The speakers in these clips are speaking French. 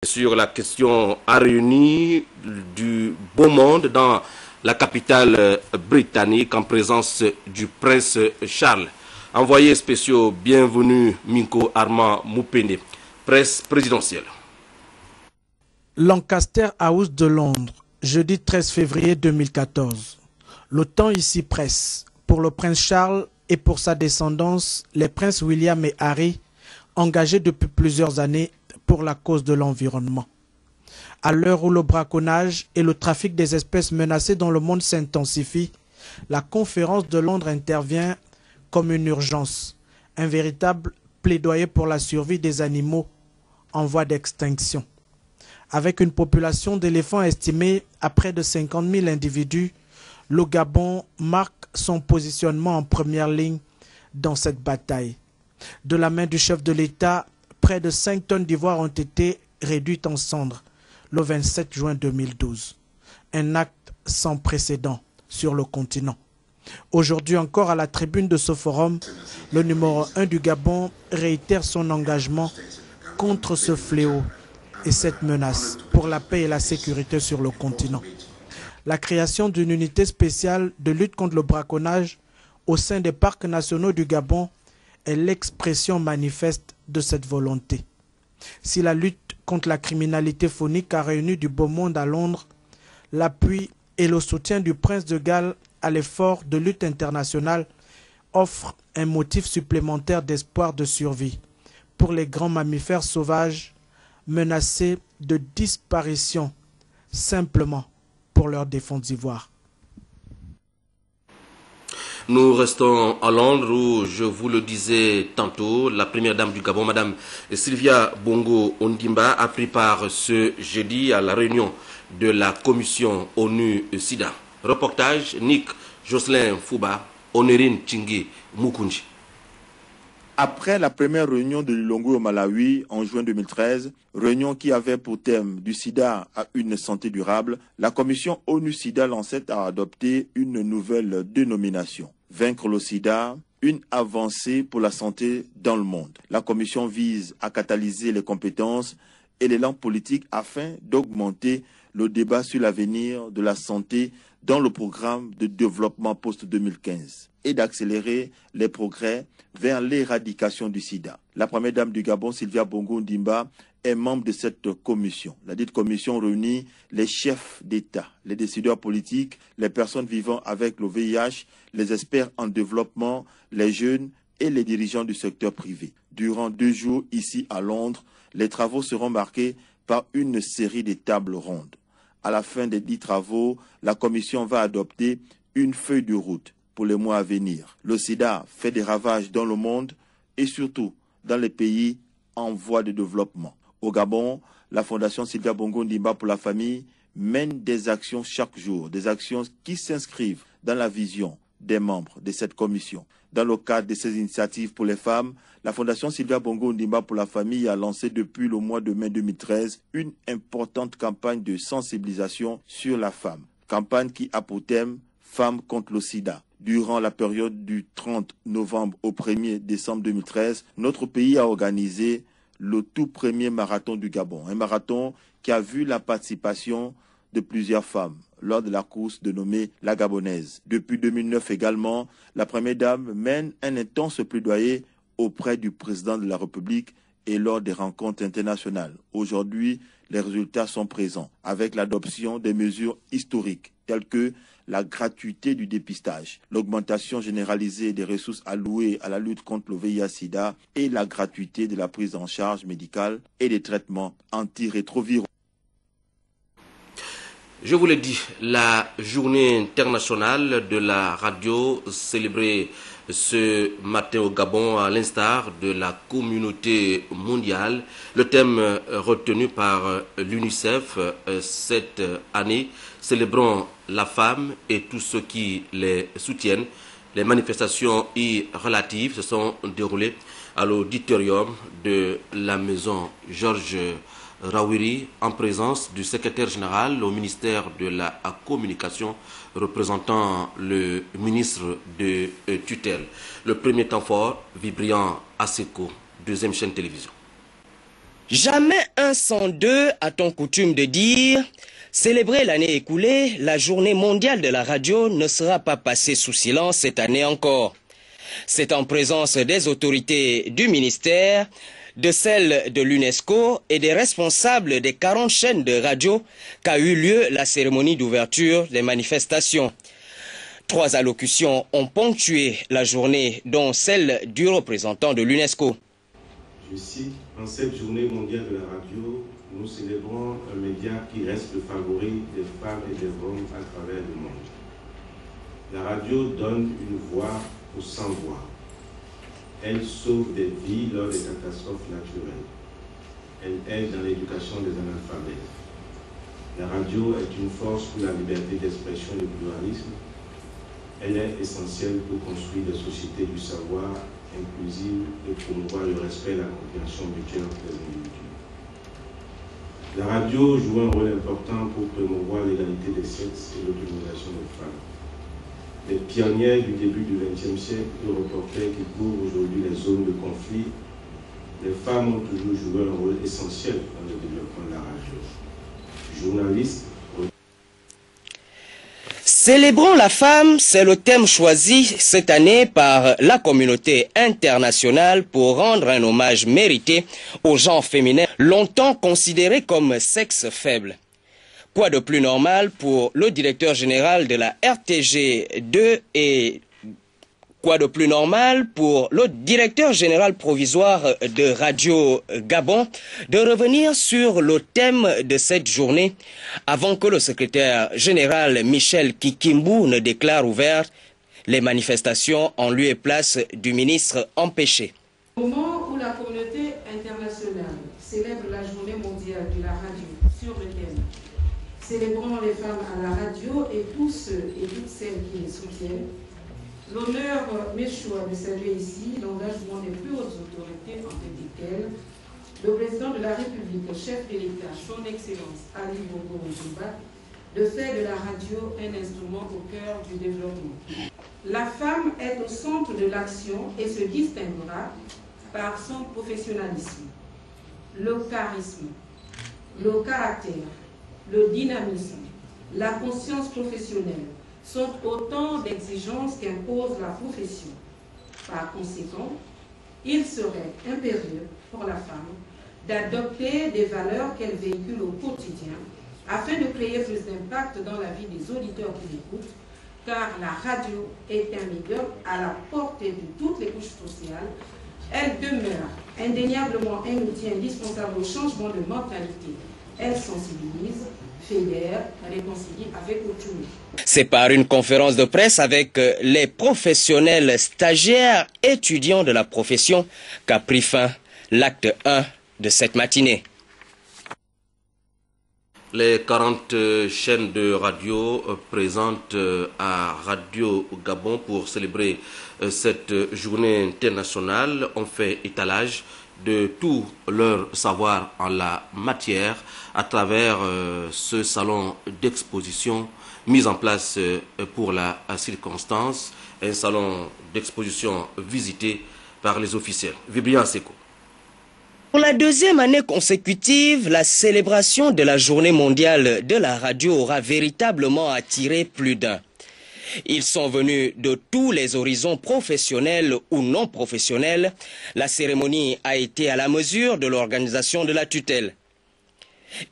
Sur la question a réuni du beau monde dans la capitale britannique en présence du prince Charles. Envoyé spéciaux, bienvenue Minko Armand Moupene, presse présidentielle. Lancaster House de Londres, jeudi 13 février 2014. Le temps ici presse. Pour le prince Charles et pour sa descendance, les princes William et Harry, engagés depuis plusieurs années pour la cause de l'environnement. À l'heure où le braconnage et le trafic des espèces menacées dans le monde s'intensifient, la conférence de Londres intervient comme une urgence, un véritable plaidoyer pour la survie des animaux en voie d'extinction. Avec une population d'éléphants estimée à près de 50 000 individus, le Gabon marque son positionnement en première ligne dans cette bataille. De la main du chef de l'État, près de 5 tonnes d'ivoire ont été réduites en cendres le 27 juin 2012. Un acte sans précédent sur le continent. Aujourd'hui encore, à la tribune de ce forum, le numéro 1 du Gabon réitère son engagement contre ce fléau et cette menace pour la paix et la sécurité sur le continent. La création d'une unité spéciale de lutte contre le braconnage au sein des parcs nationaux du Gabon est l'expression manifeste de cette volonté. Si la lutte contre la criminalité faunique a réuni du beau monde à Londres, l'appui et le soutien du prince de Galles à l'effort de lutte internationale offrent un motif supplémentaire d'espoir de survie pour les grands mammifères sauvages menacés de disparition simplement pour leur défense d'ivoire. Nous restons à Londres où, je vous le disais tantôt, la première dame du Gabon, Madame Sylvia Bongo Ondimba, a pris part ce jeudi à la réunion de la commission ONU-SIDA. Reportage Nick Jocelyn Fouba, Onerine Tchingi Mukunji. Après la première réunion de l'Ilongwe au Malawi en juin 2013, réunion qui avait pour thème du sida à une santé durable, la commission ONU-SIDA Lancet a adopté une nouvelle dénomination. Vaincre le sida, une avancée pour la santé dans le monde. La commission vise à catalyser les compétences et l'élan politique afin d'augmenter le débat sur l'avenir de la santé dans le programme de développement post-2015 et d'accélérer les progrès vers l'éradication du sida. La première dame du Gabon, Sylvia Bongo Ondimba, est membre de cette commission. La dite commission réunit les chefs d'État, les décideurs politiques, les personnes vivant avec le VIH, les experts en développement, les jeunes et les dirigeants du secteur privé. Durant 2 jours ici à Londres, les travaux seront marqués par une série de tables rondes. À la fin des 10 travaux, la commission va adopter une feuille de route pour les mois à venir. Le sida fait des ravages dans le monde et surtout dans les pays en voie de développement. Au Gabon, la Fondation Sylvia Bongo Ondimba pour la famille mène des actions chaque jour, des actions qui s'inscrivent dans la vision des membres de cette commission. Dans le cadre de ces initiatives pour les femmes, la Fondation Sylvia Bongo Ondimba pour la famille a lancé depuis le mois de mai 2013 une importante campagne de sensibilisation sur la femme. Campagne qui a pour thème « Femmes contre le sida ». Durant la période du 30 novembre au 1er décembre 2013, notre pays a organisé le tout premier marathon du Gabon. Un marathon qui a vu la participation de plusieurs femmes lors de la course dénommée La Gabonaise. Depuis 2009 également, la Première Dame mène un intense plaidoyer auprès du président de la République et lors des rencontres internationales. Aujourd'hui, les résultats sont présents avec l'adoption des mesures historiques telles que la gratuité du dépistage, l'augmentation généralisée des ressources allouées à la lutte contre le VIH-Sida et la gratuité de la prise en charge médicale et des traitements antirétroviraux. Je vous l'ai dit, la journée internationale de la radio célébrée ce matin au Gabon à l'instar de la communauté mondiale. Le thème retenu par l'UNICEF cette année, célébrons la femme et tous ceux qui les soutiennent. Les manifestations y relatives se sont déroulées à l'auditorium de la maison Georges Rawiri en présence du secrétaire général au ministère de la Communication représentant le ministre de tutelle. Le premier temps fort, Vibriant Aseko, deuxième chaîne télévision. Jamais un sans deux, a-t-on coutume de dire. Célébrer l'année écoulée, la journée mondiale de la radio ne sera pas passée sous silence cette année encore. C'est en présence des autorités du ministère, de celles de l'UNESCO et des responsables des 40 chaînes de radio qu'a eu lieu la cérémonie d'ouverture des manifestations. 3 allocutions ont ponctué la journée, dont celle du représentant de l'UNESCO. Je cite, en cette journée mondiale de la radio, nous célébrons un média qui reste le favori des femmes et des hommes à travers le monde. La radio donne une voix aux sans-voix. Elle sauve des vies lors des catastrophes naturelles. Elle aide dans l'éducation des analphabètes. La radio est une force pour la liberté d'expression et le pluralisme. Elle est essentielle pour construire des sociétés du savoir inclusives et promouvoir le respect et la compréhension mutuelle entre les individus. La radio joue un rôle important pour promouvoir l'égalité des sexes et l'autonomisation des femmes. Les pionnières du début du XXe siècle, les reporters qui couvrent aujourd'hui les zones de conflit, les femmes ont toujours joué un rôle essentiel dans le développement de la radio. Journalistes. Célébrons la femme, c'est le thème choisi cette année par la communauté internationale pour rendre un hommage mérité au genre féminin, longtemps considéré comme sexe faible. Quoi de plus normal pour le directeur général de la RTG2 et quoi de plus normal pour le directeur général provisoire de Radio Gabon de revenir sur le thème de cette journée avant que le secrétaire général Michel Kikimbu ne déclare ouvertes les manifestations en lieu et place du ministre empêché. Au moment où la communauté internationale célèbre la journée mondiale de la radio sur le thème « Célébrons les femmes à la radio et tous ceux et toutes celles qui les soutiennent », l'honneur m'échoit de saluer ici l'engagement des plus hautes autorités, en tête desquelles le président de la République, le chef de l'État, son Excellence Ali Bongo Ondimba, de faire de la radio un instrument au cœur du développement. La femme est au centre de l'action et se distinguera par son professionnalisme, le charisme, le caractère, le dynamisme, la conscience professionnelle, sont autant d'exigences qu'impose la profession. Par conséquent, il serait impérieux pour la femme d'adopter des valeurs qu'elle véhicule au quotidien afin de créer plus d'impact dans la vie des auditeurs qui l'écoutent, car la radio est un médium à la portée de toutes les couches sociales. Elle demeure indéniablement un outil indispensable au changement de mentalité. Elle sensibilise, fédère, réconcilie avec autrui. C'est par une conférence de presse avec les professionnels stagiaires étudiants de la profession qu'a pris fin l'acte 1 de cette matinée. Les 40 chaînes de radio présentes à Radio Gabon pour célébrer cette journée internationale ont fait étalage de tout leur savoir en la matière à travers ce salon d'exposition mis en place pour la circonstance, un salon d'exposition visité par les officiels. Vibrian Seko. Pour la deuxième année consécutive, la célébration de la journée mondiale de la radio aura véritablement attiré plus d'un. Ils sont venus de tous les horizons professionnels ou non professionnels. La cérémonie a été à la mesure de l'organisation de la tutelle.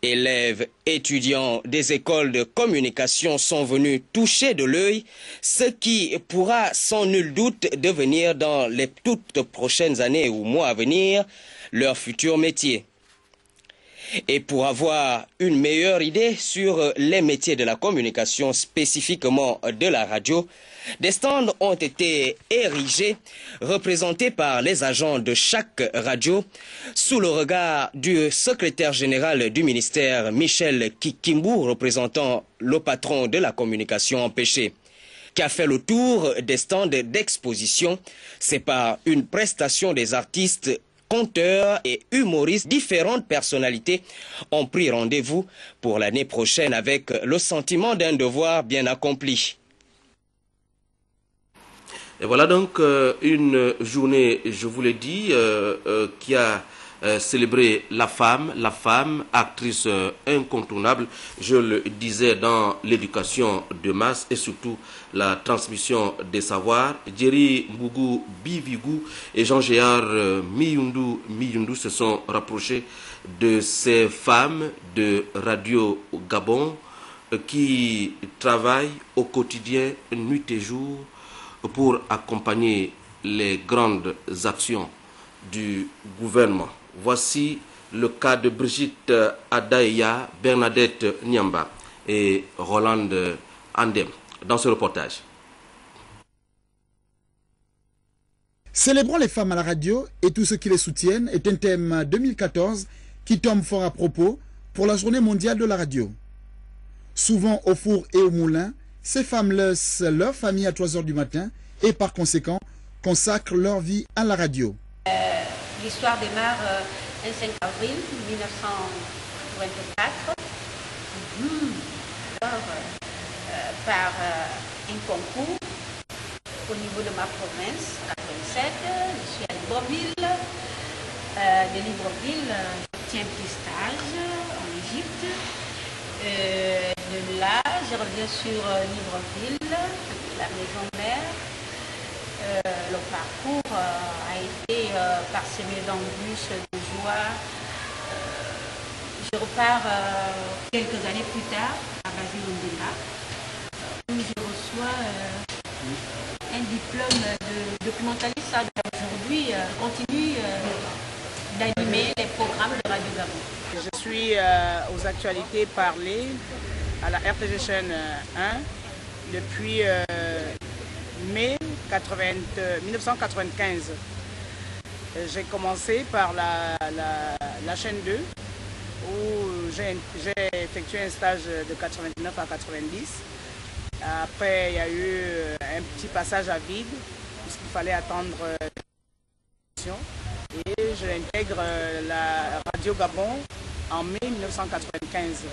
Élèves, étudiants des écoles de communication sont venus toucher de l'œil ce qui pourra sans nul doute devenir dans les toutes prochaines années ou mois à venir leur futur métier. Et pour avoir une meilleure idée sur les métiers de la communication, spécifiquement de la radio, des stands ont été érigés, représentés par les agents de chaque radio, sous le regard du secrétaire général du ministère, Michel Kikimbu, représentant le patron de la communication empêchée, qui a fait le tour des stands d'exposition. C'est par une prestation des artistes, conteurs et humoristes, différentes personnalités ont pris rendez-vous pour l'année prochaine avec le sentiment d'un devoir bien accompli. Et voilà donc une journée, je vous l'ai dit, qui a célébrer la femme, actrice incontournable, je le disais, dans l'éducation de masse et surtout la transmission des savoirs. Jerry Mbougou Bivigou et Jean-Géard Miyundu se sont rapprochés de ces femmes de Radio Gabon qui travaillent au quotidien, nuit et jour, pour accompagner les grandes actions du gouvernement. Voici le cas de Brigitte Adaïa, Bernadette Niamba et Roland Andem dans ce reportage. Célébrons les femmes à la radio et tous ceux qui les soutiennent est un thème 2014 qui tombe fort à propos pour la journée mondiale de la radio. Souvent au four et au moulin, ces femmes laissent leur famille à 3 heures du matin et par conséquent consacrent leur vie à la radio. L'histoire démarre un 5 avril 1924. Alors, par un concours au niveau de ma province, à 27, je suis à Libreville. De Libreville, j'obtiens un petit stage en Égypte. De là, je reviens sur Libreville, la maison mère. Le parcours a été parsemé d'embûches, de joie. Je repars quelques années plus tard à Basile-Ndemba, où je reçois un diplôme de documentaliste. Aujourd'hui, continue d'animer les programmes de Radio Gabon. Je suis aux actualités parlées à la RTG chaîne 1 depuis mai 1995. J'ai commencé par la chaîne 2 où j'ai effectué un stage de 89 à 90. Après, il y a eu un petit passage à vide puisqu'il fallait attendre et je intègre la Radio Gabon en mai 1995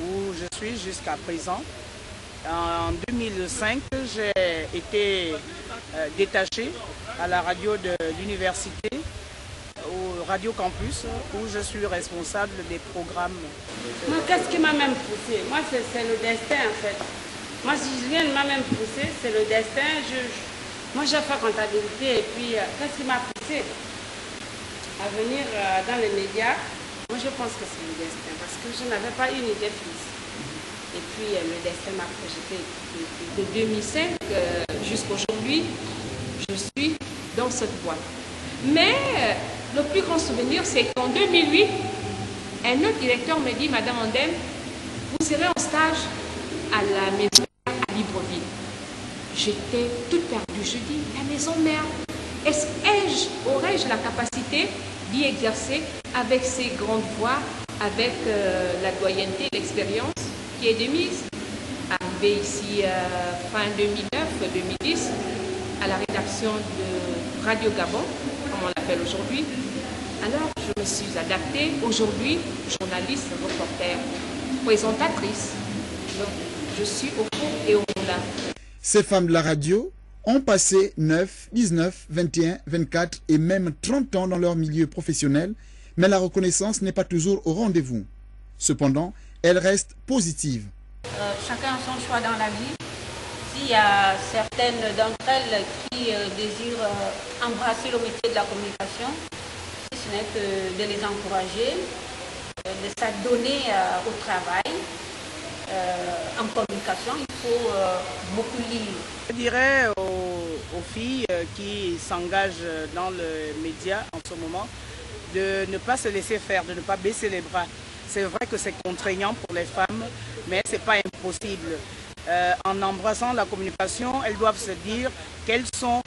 où je suis jusqu'à présent. En 2005, j'ai été détaché à la radio de l'université, au Radio Campus, où je suis responsable des programmes. Moi, qu'est-ce qui m'a même poussé? Moi, c'est le destin en fait. Moi, si rien ne m'a même poussé, c'est le destin. Moi, j'ai fait comptabilité et puis qu'est-ce qui m'a poussé à venir dans les médias? Moi, je pense que c'est le destin parce que je n'avais pas une idée fixe. Et puis le destin m'a projeté de 2005 jusqu'à aujourd'hui, je suis dans cette boîte. Mais le plus grand souvenir, c'est qu'en 2008, un autre directeur me dit, Madame Andem, vous serez en stage à la maison à Libreville. J'étais toute perdue. Je dis, la maison mère, aurais-je la capacité d'y exercer avec ces grandes voix, avec la doyenneté, l'expérience qui est de mise? Arrivé ici fin 2009-2010 à la rédaction de Radio Gabon, comme on l'appelle aujourd'hui. Alors je me suis adaptée. Aujourd'hui, journaliste, reporter, présentatrice. Donc je suis au four et au moulin. Ces femmes de la radio ont passé 9, 19, 21, 24 et même 30 ans dans leur milieu professionnel, mais la reconnaissance n'est pas toujours au rendez-vous. Cependant, elle reste positive. Chacun a son choix dans la vie. S'il y a certaines d'entre elles qui désirent embrasser le métier de la communication, si ce n'est que de les encourager, de s'adonner au travail. En communication, il faut beaucoup lire. Je dirais aux filles qui s'engagent dans le média en ce moment de ne pas se laisser faire, de ne pas baisser les bras. C'est vrai que c'est contraignant pour les femmes, mais ce n'est pas impossible. En embrassant la communication, elles doivent se dire qu'elles sont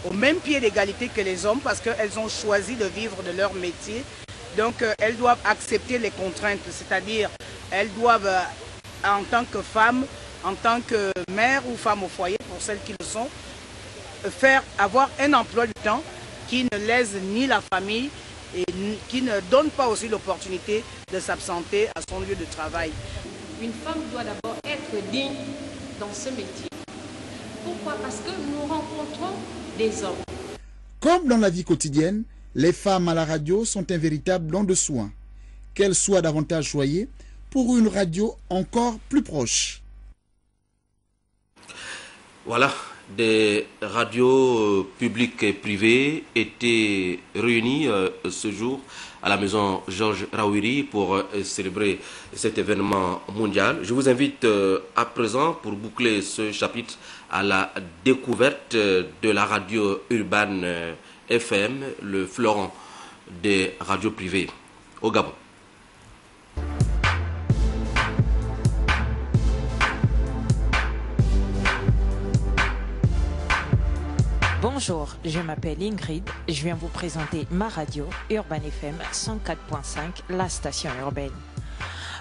au même pied d'égalité que les hommes parce qu'elles ont choisi de vivre de leur métier. Donc elles doivent accepter les contraintes, c'est-à-dire elles doivent, en tant que femmes, en tant que mère ou femme au foyer, pour celles qui le sont, avoir un emploi du temps qui ne lèse ni la famille et qui ne donne pas aussi l'opportunité de s'absenter à son lieu de travail. Une femme doit d'abord être digne dans ce métier. Pourquoi? Parce que nous rencontrons des hommes. Comme dans la vie quotidienne, Les femmes à la radio sont un véritable don de soin. Qu'elles soient davantage choyées pour une radio encore plus proche. Voilà, des radios publiques et privées étaient réunies ce jour à la maison Georges Rawiri pour célébrer cet événement mondial. Je vous invite à présent, pour boucler ce chapitre, à la découverte de la radio urbaine FM, le fleuron des radios privées au Gabon. Bonjour, je m'appelle Ingrid, je viens vous présenter ma radio Urban FM 104.5, la station urbaine.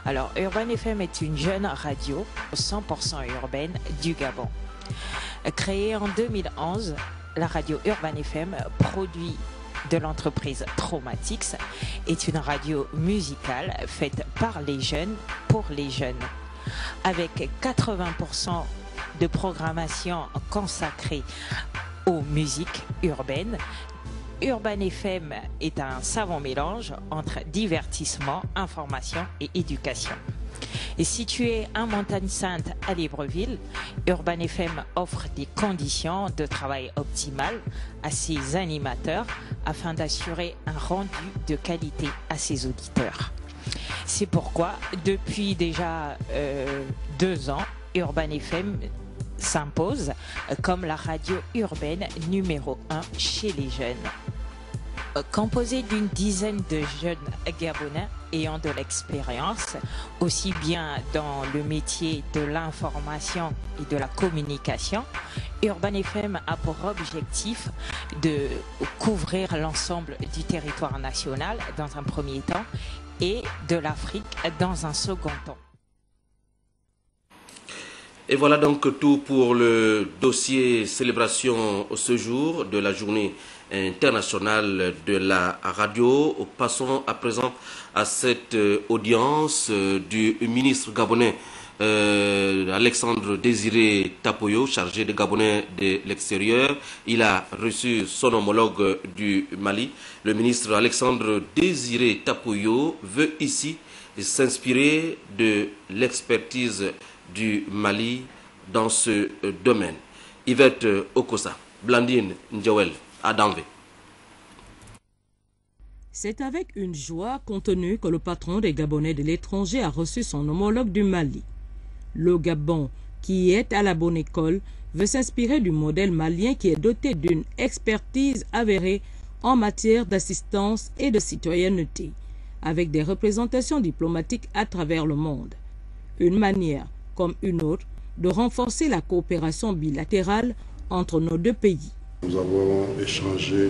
Alors, Urban FM est une jeune radio 100% urbaine du Gabon. Créée en 2011, la radio Urban FM, produit de l'entreprise Traumatix, est une radio musicale faite par les jeunes pour les jeunes. Avec 80% de programmation consacrée aux musiques urbaines, Urban FM est un savant mélange entre divertissement, information et éducation. Et situé en Montagne Sainte à Libreville, Urban FM offre des conditions de travail optimales à ses animateurs afin d'assurer un rendu de qualité à ses auditeurs. C'est pourquoi, depuis déjà 2 ans, Urban FM s'impose comme la radio urbaine numéro 1 chez les jeunes. Composée d'une dizaine de jeunes Gabonais ayant de l'expérience, aussi bien dans le métier de l'information et de la communication, Urban FM a pour objectif de couvrir l'ensemble du territoire national dans un premier temps et de l'Afrique dans un second temps. Et voilà donc tout pour le dossier célébration ce jour de la journée internationale de la radio. Passons à présent à cette audience du ministre gabonais Alexandre Désiré Tapoyo, chargé de Gabonais de l'extérieur. Il a reçu son homologue du Mali. Le ministre Alexandre Désiré Tapoyo veut ici s'inspirer de l'expertise du Mali dans ce domaine. Yvette Okosa, Blandine Ndjawel, Adamvé. C'est avec une joie contenue que le patron des Gabonais de l'étranger a reçu son homologue du Mali. Le Gabon, qui est à la bonne école, veut s'inspirer du modèle malien qui est doté d'une expertise avérée en matière d'assistance et de citoyenneté, avec des représentations diplomatiques à travers le monde. Une manière, comme une autre, de renforcer la coopération bilatérale entre nos deux pays. Nous avons échangé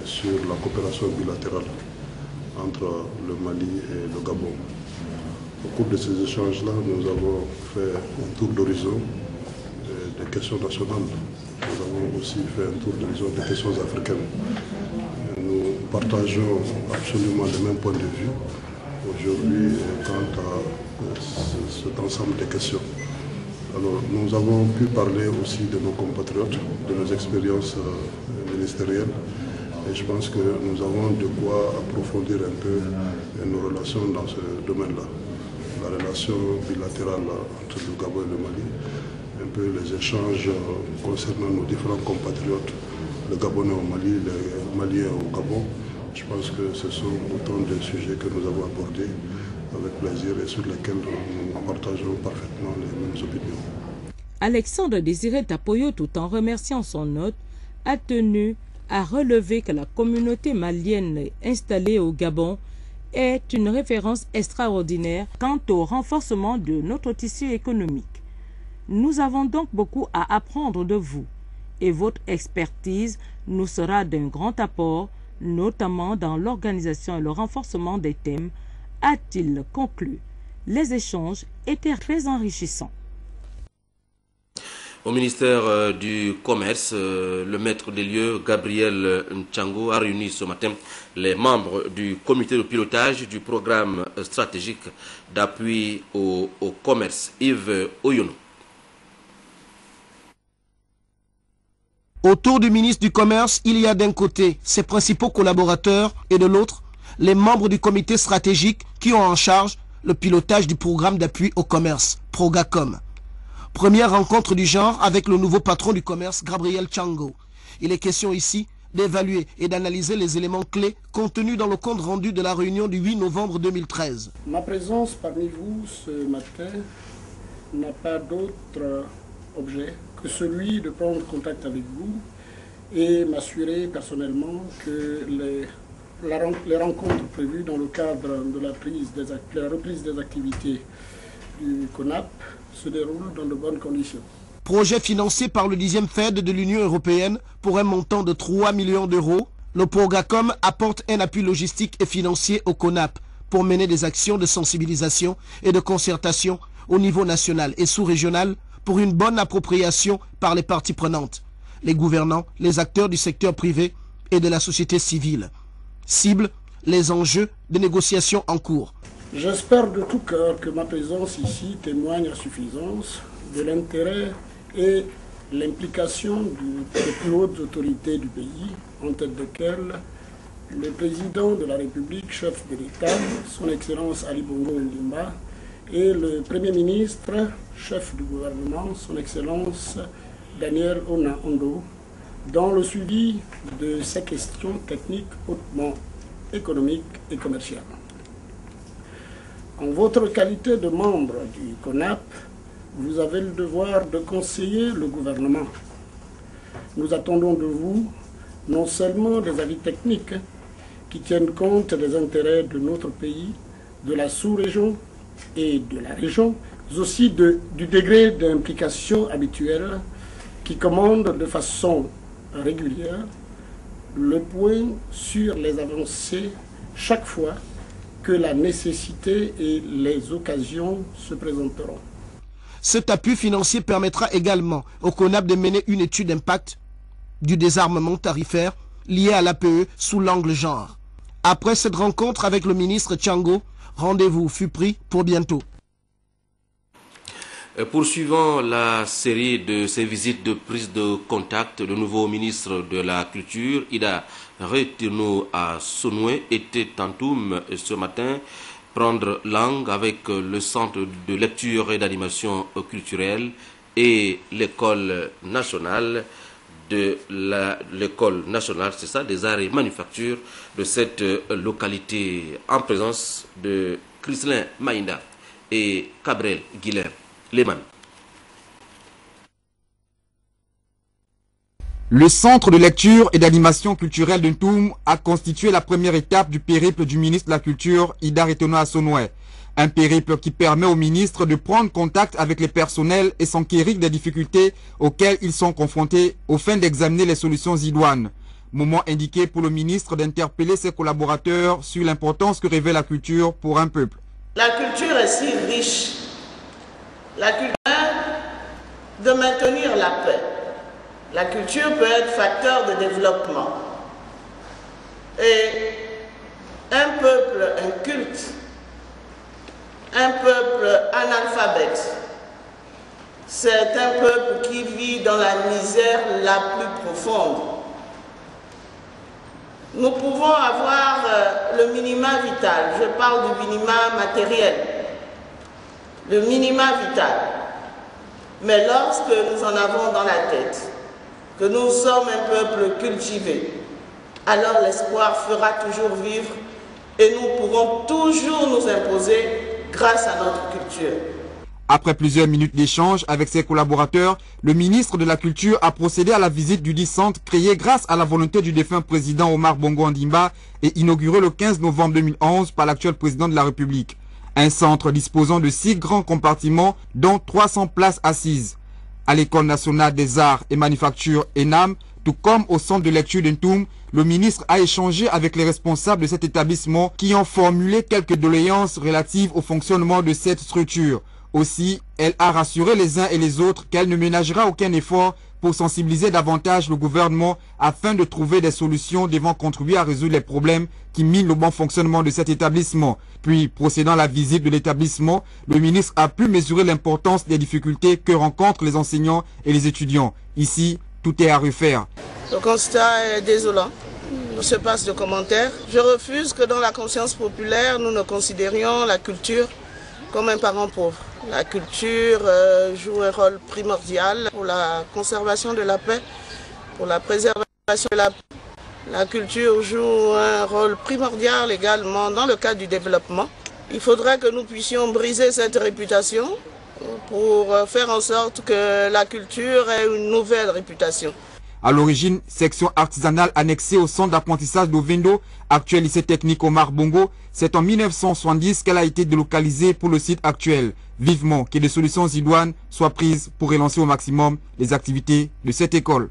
sur la coopération bilatérale entre le Mali et le Gabon. Au cours de ces échanges-là, nous avons fait un tour d'horizon des questions nationales. Nous avons aussi fait un tour d'horizon des questions africaines. Nous partageons absolument les mêmes points de vue aujourd'hui quant à cet ensemble de questions. Alors, nous avons pu parler aussi de nos compatriotes, de nos expériences ministérielles, et je pense que nous avons de quoi approfondir un peu nos relations dans ce domaine-là. La relation bilatérale entre le Gabon et le Mali, un peu les échanges concernant nos différents compatriotes, le Gabonais au Mali, les Maliens au Gabon. Je pense que ce sont autant de sujets que nous avons abordés avec plaisir et sur lesquels nous partageons parfaitement les mêmes opinions. Alexandre Désiré Tapoyo, tout en remerciant son hôte, a tenu à relever que la communauté malienne installée au Gabon est une référence extraordinaire quant au renforcement de notre tissu économique. Nous avons donc beaucoup à apprendre de vous et votre expertise nous sera d'un grand apport, notamment dans l'organisation et le renforcement des thèmes, a-t-il conclu. Les échanges étaient très enrichissants. Au ministère du Commerce, le maître des lieux, Gabriel Ntchango, a réuni ce matin les membres du comité de pilotage du programme stratégique d'appui au commerce. Yves Oyono. Autour du ministre du Commerce, il y a d'un côté ses principaux collaborateurs et de l'autre, les membres du comité stratégique qui ont en charge le pilotage du programme d'appui au commerce, Progacom. Première rencontre du genre avec le nouveau patron du commerce, Gabriel Chango. Il est question ici d'évaluer et d'analyser les éléments clés contenus dans le compte rendu de la réunion du 8 novembre 2013. Ma présence parmi vous ce matin n'a pas d'autre objet que celui de prendre contact avec vous et m'assurer personnellement que les rencontres prévues dans le cadre de la reprise des activités du CONAP se déroulent dans de bonnes conditions. Projet financé par le 10e FED de l'Union européenne pour un montant de 3 millions d'euros, le Progacom apporte un appui logistique et financier au CONAP pour mener des actions de sensibilisation et de concertation au niveau national et sous-régional pour une bonne appropriation par les parties prenantes, les gouvernants, les acteurs du secteur privé et de la société civile. Cible, les enjeux de négociations en cours. J'espère de tout cœur que ma présence ici témoigne à suffisance de l'intérêt et l'implication des plus hautes autorités du pays, en tête desquelles le président de la République, chef de l'État, son Excellence Ali Bongo Ondimba, et le Premier ministre, chef du gouvernement, son Excellence Daniel Ona-Ondo, dans le suivi de ces questions techniques hautement économiques et commerciales. En votre qualité de membre du CONAP, vous avez le devoir de conseiller le gouvernement. Nous attendons de vous non seulement des avis techniques qui tiennent compte des intérêts de notre pays, de la sous-région et de la région, mais aussi du degré d'implication habituel qui commande de façon régulière le point sur les avancées chaque fois que la nécessité et les occasions se présenteront. Cet appui financier permettra également au CONAP de mener une étude d'impact du désarmement tarifaire lié à l'APE sous l'angle genre. Après cette rencontre avec le ministre Chango, rendez-vous fut pris pour bientôt. Poursuivant la série de ces visites de prise de contact, le nouveau ministre de la Culture, Ida Retino à Sonoué, était en Toum ce matin prendre langue avec le centre de lecture et d'animation culturelle et l'école nationale des arts et manufactures de cette localité, en présence de Chrislin Maïnda et Gabriel Guilherme Lehmann. Le centre de lecture et d'animation culturelle de Ntoum a constitué la première étape du périple du ministre de la Culture, Ida Retino Assonoué. Un périple qui permet au ministre de prendre contact avec les personnels et s'enquérir des difficultés auxquelles ils sont confrontés au fin d'examiner les solutions idoines. Moment indiqué pour le ministre d'interpeller ses collaborateurs sur l'importance que revêt la culture pour un peuple. La culture est si riche. La culture de maintenir la paix. La culture peut être facteur de développement. Et un peuple inculte, un peuple analphabète, c'est un peuple qui vit dans la misère la plus profonde. Nous pouvons avoir le minima vital, je parle du minima matériel, le minima vital. Mais lorsque nous en avons dans la tête, que nous sommes un peuple cultivé, alors l'espoir fera toujours vivre et nous pourrons toujours nous imposer grâce à notre culture. Après plusieurs minutes d'échange avec ses collaborateurs, le ministre de la Culture a procédé à la visite du dit centre créé grâce à la volonté du défunt président Omar Bongo Ondimba et inauguré le 15 novembre 2011 par l'actuel président de la République. Un centre disposant de 6 grands compartiments dont 300 places assises. À l'École nationale des arts et manufactures ENAM, tout comme au centre de lecture de Ntoum, le ministre a échangé avec les responsables de cet établissement qui ont formulé quelques doléances relatives au fonctionnement de cette structure. Aussi, elle a rassuré les uns et les autres qu'elle ne ménagera aucun effort pour sensibiliser davantage le gouvernement afin de trouver des solutions devant contribuer à résoudre les problèmes qui minent le bon fonctionnement de cet établissement. Puis, procédant à la visite de l'établissement, le ministre a pu mesurer l'importance des difficultés que rencontrent les enseignants et les étudiants. Ici, tout est à refaire. Le constat est désolant. Il se passe de commentaires. Je refuse que dans la conscience populaire, nous ne considérions la culture comme un parent pauvre. La culture joue un rôle primordial pour la conservation de la paix, pour la préservation de la paix. La culture joue un rôle primordial également dans le cadre du développement. Il faudrait que nous puissions briser cette réputation pour faire en sorte que la culture ait une nouvelle réputation. À l'origine, section artisanale annexée au centre d'apprentissage d'Ovendo, actuel lycée technique Omar Bongo, c'est en 1970 qu'elle a été délocalisée pour le site actuel. Vivement que des solutions idoines soient prises pour relancer au maximum les activités de cette école.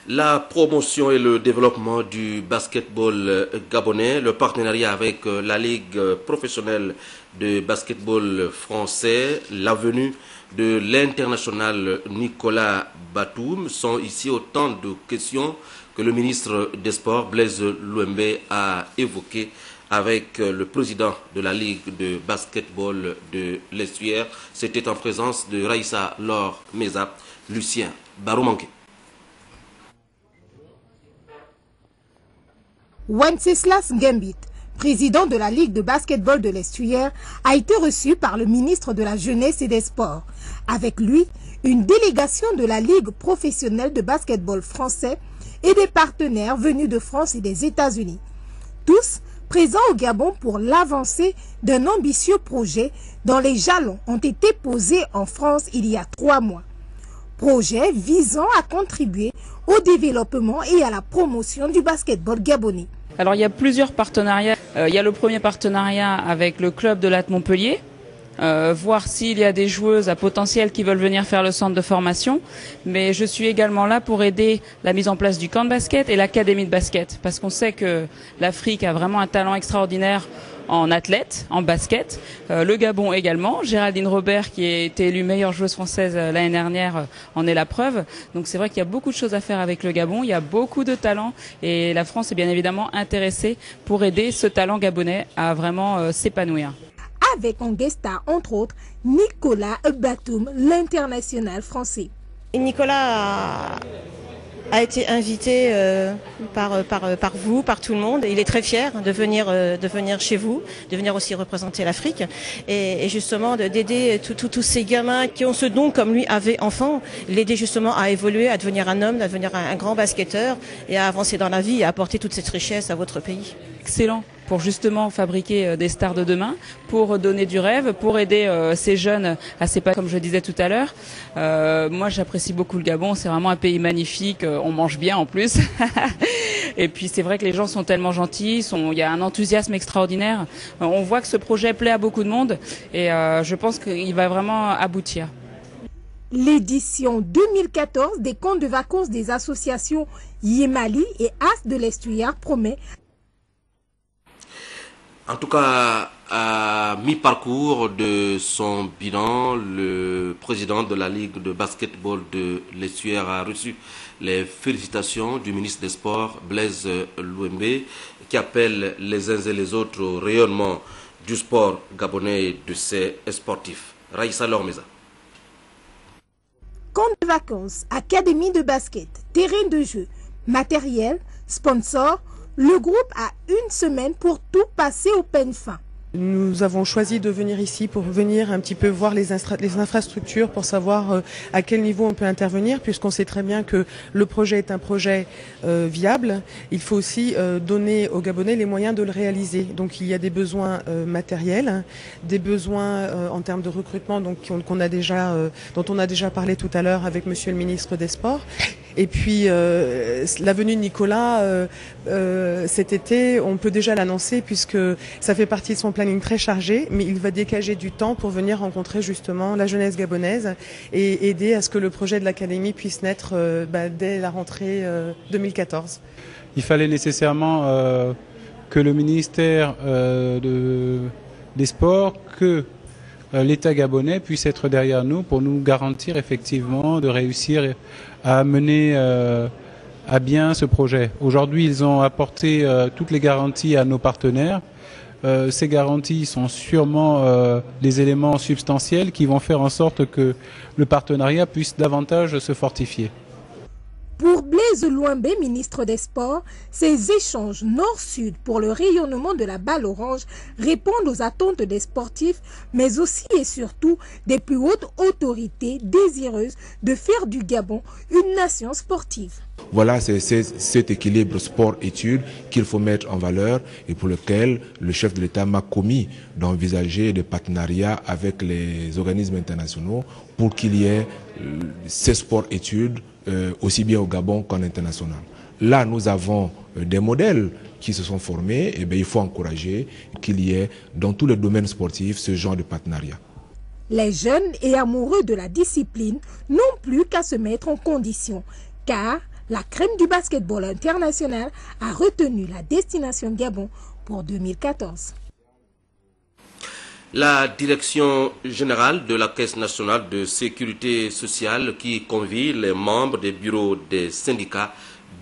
La promotion et le développement du basketball gabonais, le partenariat avec la Ligue professionnelle de basketball français, la venue de l'international Nicolas Batum sont ici autant de questions que le ministre des Sports, Blaise Louembe, a évoquées avec le président de la Ligue de basketball de l'Estuaire. C'était en présence de Raïssa Laure Meza, Lucien Baroumanké. Wenceslas Ngembit, président de la Ligue de basketball de l'Estuaire, a été reçu par le ministre de la Jeunesse et des Sports. Avec lui, une délégation de la Ligue professionnelle de basketball français et des partenaires venus de France et des États-Unis. Tous présents au Gabon pour l'avancée d'un ambitieux projet dont les jalons ont été posés en France il y a 3 mois. Projet visant à contribuer au développement et à la promotion du basketball gabonais. Alors il y a plusieurs partenariats. Il y a le premier partenariat avec le club de l'At Montpellier, voir s'il y a des joueuses à potentiel qui veulent venir faire le centre de formation. Mais je suis également là pour aider la mise en place du camp de basket et l'académie de basket, parce qu'on sait que l'Afrique a vraiment un talent extraordinaire en athlète, en basket. Le Gabon également. Géraldine Robert, qui a été élue meilleure joueuse française l'année dernière, en est la preuve. Donc c'est vrai qu'il y a beaucoup de choses à faire avec le Gabon. Il y a beaucoup de talents et la France est bien évidemment intéressée pour aider ce talent gabonais à vraiment s'épanouir. Avec en guest star, entre autres, Nicolas Batum, l'international français. Nicolas a été invité par vous, par tout le monde. Il est très fier de venir chez vous, de venir aussi représenter l'Afrique et justement d'aider tous ces gamins qui ont ce don comme lui avait enfant, l'aider justement à évoluer, à devenir un homme, à devenir un grand basketteur et à avancer dans la vie et à apporter toute cette richesse à votre pays. Excellent. Pour justement fabriquer des stars de demain, pour donner du rêve, pour aider ces jeunes à s'épanouir, comme je disais tout à l'heure. Moi, j'apprécie beaucoup le Gabon, c'est vraiment un pays magnifique, on mange bien en plus. Et puis c'est vrai que les gens sont tellement gentils, il y a un enthousiasme extraordinaire. On voit que ce projet plaît à beaucoup de monde et je pense qu'il va vraiment aboutir. L'édition 2014 des camps de vacances des associations Yemali et As de l'Estuaire promet. En tout cas, à mi-parcours de son bilan, le président de la Ligue de basketball de l'Estuaire a reçu les félicitations du ministre des Sports, Blaise Louembe, qui appelle les uns et les autres au rayonnement du sport gabonais et de ses sportifs. Raïssa Lormeza. Camp de vacances, académie de basket, terrain de jeu, matériel, sponsor. Le groupe a 1 semaine pour tout passer au peigne fin. Nous avons choisi de venir ici pour venir un petit peu voir les infrastructures pour savoir à quel niveau on peut intervenir, puisqu'on sait très bien que le projet est un projet viable. Il faut aussi donner aux Gabonais les moyens de le réaliser. Donc il y a des besoins matériels, des besoins en termes de recrutement donc, dont on a déjà parlé tout à l'heure avec Monsieur le ministre des Sports. Et puis la venue de Nicolas cet été, on peut déjà l'annoncer puisque ça fait partie de son planning très chargé, mais il va dégager du temps pour venir rencontrer justement la jeunesse gabonaise et aider à ce que le projet de l'académie puisse naître dès la rentrée 2014. Il fallait nécessairement que le ministère des Sports, que l'État gabonais puisse être derrière nous pour nous garantir effectivement de réussir à mener à bien ce projet. Aujourd'hui, ils ont apporté toutes les garanties à nos partenaires. ces garanties sont sûrement des éléments substantiels qui vont faire en sorte que le partenariat puisse davantage se fortifier. Pour Blaise Louambé, ministre des Sports, ces échanges nord-sud pour le rayonnement de la balle orange répondent aux attentes des sportifs, mais aussi et surtout des plus hautes autorités désireuses de faire du Gabon une nation sportive. Voilà, c'est cet équilibre sport-études qu'il faut mettre en valeur et pour lequel le chef de l'État m'a commis d'envisager des partenariats avec les organismes internationaux pour qu'il y ait ces sports-études aussi bien au Gabon qu'en international. Là, nous avons des modèles qui se sont formés, et bien, il faut encourager qu'il y ait dans tous les domaines sportifs ce genre de partenariat. Les jeunes et amoureux de la discipline n'ont plus qu'à se mettre en condition, car la crème du basketball international a retenu la destination Gabon pour 2014. La direction générale de la Caisse nationale de sécurité sociale qui convie les membres des bureaux des syndicats,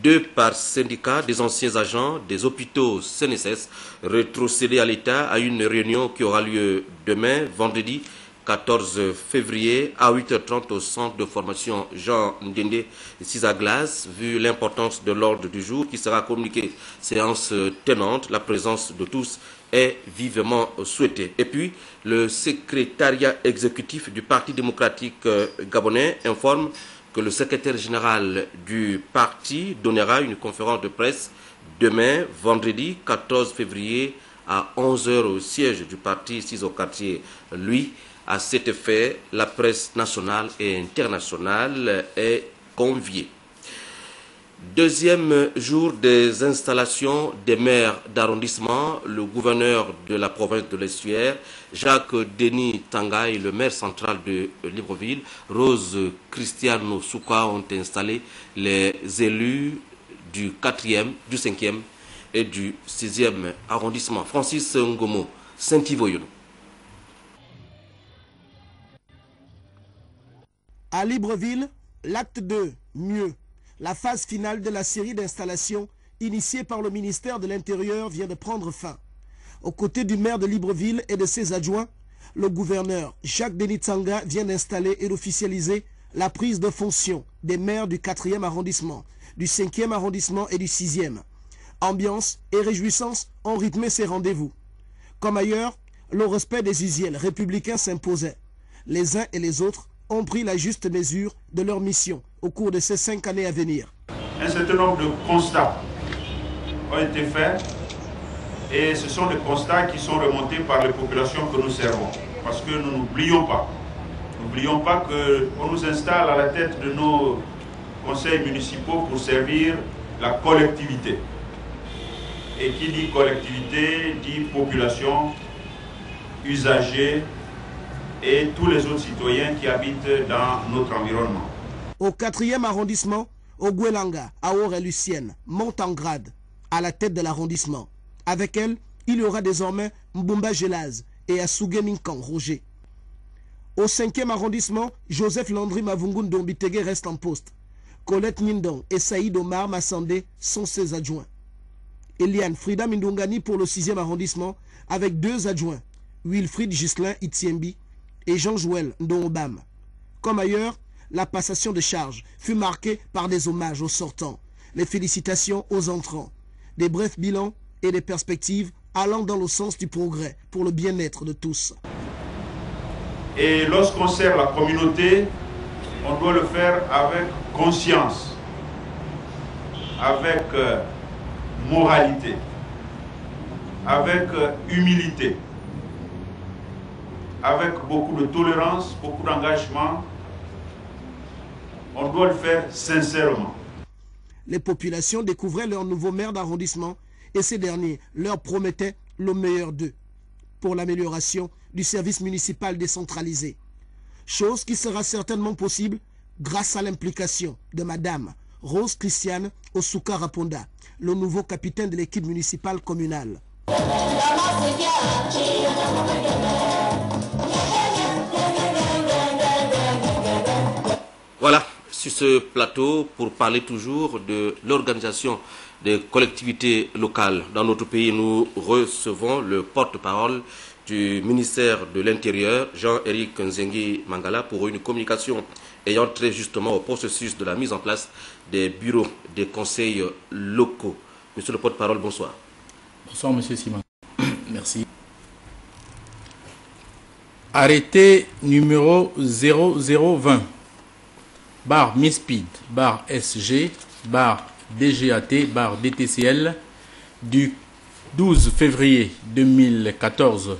2 par syndicat des anciens agents des hôpitaux CNSS rétrocédés à l'État à une réunion qui aura lieu demain, vendredi 14 février à 8h30 au centre de formation Jean Ndende Cisaglas. Vu l'importance de l'ordre du jour qui sera communiqué, séance tenante, la présence de tous est vivement souhaitée. Et puis, le secrétariat exécutif du Parti démocratique gabonais informe que le secrétaire général du parti donnera une conférence de presse demain, vendredi 14 février à 11h au siège du parti, ici au quartier Louis. À cet effet, la presse nationale et internationale est conviée. Deuxième jour des installations des maires d'arrondissement, le gouverneur de la province de l'Estuaire, Jacques-Denis Tanga, et le maire central de Libreville, Rose Cristiano Souka, ont installé les élus du 4e, du 5e et du 6e arrondissement. Francis Ngomo, Saint-Ivoyono. À Libreville, l'acte 2, mieux. La phase finale de la série d'installations initiée par le ministère de l'Intérieur vient de prendre fin. Aux côtés du maire de Libreville et de ses adjoints, le gouverneur Jacques-Denis Tanga vient d'installer et d'officialiser la prise de fonction des maires du 4e arrondissement, du 5e arrondissement et du 6e. Ambiance et réjouissance ont rythmé ces rendez-vous. Comme ailleurs, le respect des usuels républicains s'imposait. Les uns et les autres ont pris la juste mesure de leur mission au cours de ces 5 années à venir. Un certain nombre de constats ont été faits et ce sont des constats qui sont remontés par les populations que nous servons. Parce que nous n'oublions pas qu'on nous installe à la tête de nos conseils municipaux pour servir la collectivité. Et qui dit collectivité dit population, usagers, et tous les autres citoyens qui habitent dans notre environnement. Au 4e arrondissement, Ogwelanga, Aor et Lucienne montent en grade à la tête de l'arrondissement. Avec elle, il y aura désormais Mbumba Gelaz et Asuge Minkan Roger. Au 5e arrondissement, Joseph Landry Mavungun Dombitege reste en poste. Colette Nindong et Saïd Omar Massandé sont ses adjoints. Eliane Frida Mindongani pour le 6e arrondissement avec 2 adjoints, Wilfried Gislain Itiembi et Jean-Joël Ndongobam. Comme ailleurs, la passation de charges fut marquée par des hommages aux sortants, les félicitations aux entrants, des brefs bilans et des perspectives allant dans le sens du progrès pour le bien-être de tous. Et lorsqu'on sert la communauté, on doit le faire avec conscience, avec moralité, avec humilité, avec beaucoup de tolérance, beaucoup d'engagement. On doit le faire sincèrement. Les populations découvraient leur nouveau maire d'arrondissement et ces derniers leur promettaient le meilleur d'eux pour l'amélioration du service municipal décentralisé. Chose qui sera certainement possible grâce à l'implication de Madame Rose Christiane Osuka Raponda, le nouveau capitaine de l'équipe municipale communale. Voilà, sur ce plateau pour parler toujours de l'organisation des collectivités locales. Dans notre pays, nous recevons le porte-parole du ministère de l'Intérieur, Jean-Éric Nzengi Mangala, pour une communication ayant trait justement au processus de la mise en place des bureaux des conseils locaux. Monsieur le porte-parole, bonsoir. Bonsoir, monsieur Simon. Merci. Arrêté numéro 0020, barre MISPID, barre SG, barre DGAT, barre DTCL, du 12 février 2014.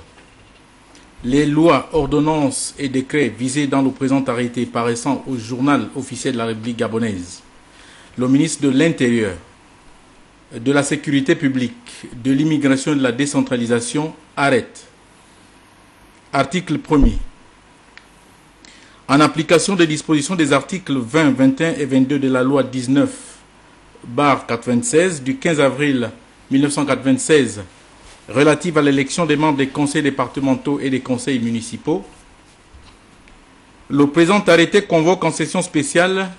Les lois, ordonnances et décrets visés dans le présent arrêté paraissant au journal officiel de la République gabonaise. Le ministre de l'Intérieur, de la Sécurité publique, de l'immigration et de la décentralisation arrête. Article 1er. En application des dispositions des articles 20, 21 et 22 de la loi 19/96 du 15 avril 1996 relative à l'élection des membres des conseils départementaux et des conseils municipaux, le présent arrêté convoque en session spéciale